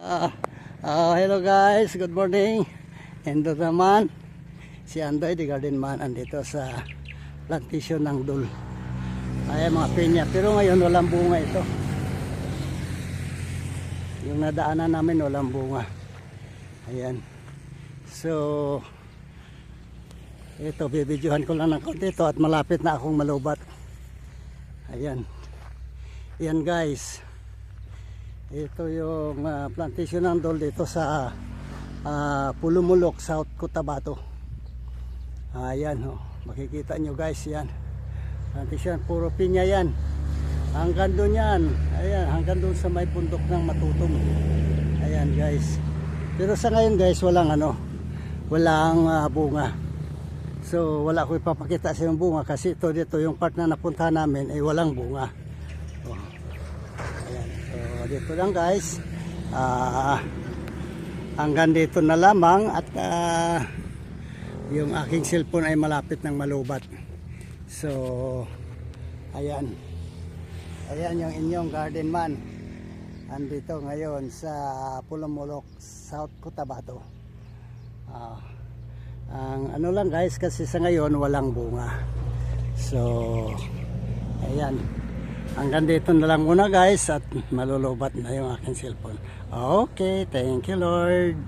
Hello guys, good morning. Endo naman si Andoy, the garden man, andito sa plantation ng dul. Ay mga pinya, pero ngayon walang bunga ito. Yung nadaanan namin walang bunga. Ayan. So ito, bibidyohan ko lang ng konti ito at malapit na akong malubat. Ayan. Ayan guys. Ito yung plantation ng dol dito sa Pulumulok, South Cotabato. Ayan, makikita nyo guys, yan. Plantation, puro pinya yan. Hanggang doon yan. Ayan, hanggang doon sa may bundok ng Matutom. Ayan guys. Pero sa ngayon guys, walang walang bunga. So wala ko ipapakita sa yung bunga kasi ito dito yung part na napunta namin ay walang bunga. Ayan. So dito lang guys. Hanggang dito na lamang at yung aking cellphone ay malapit ng malubat. So ayan. Ayan yung inyong garden man. Andito ngayon sa Pulumulok, South Cotabato. Ang ano lang guys, kasi sa ngayon walang bunga. So ayan, hanggang dito na lang muna guys at malulubat na yung aking cellphone. Okay, thank you Lord.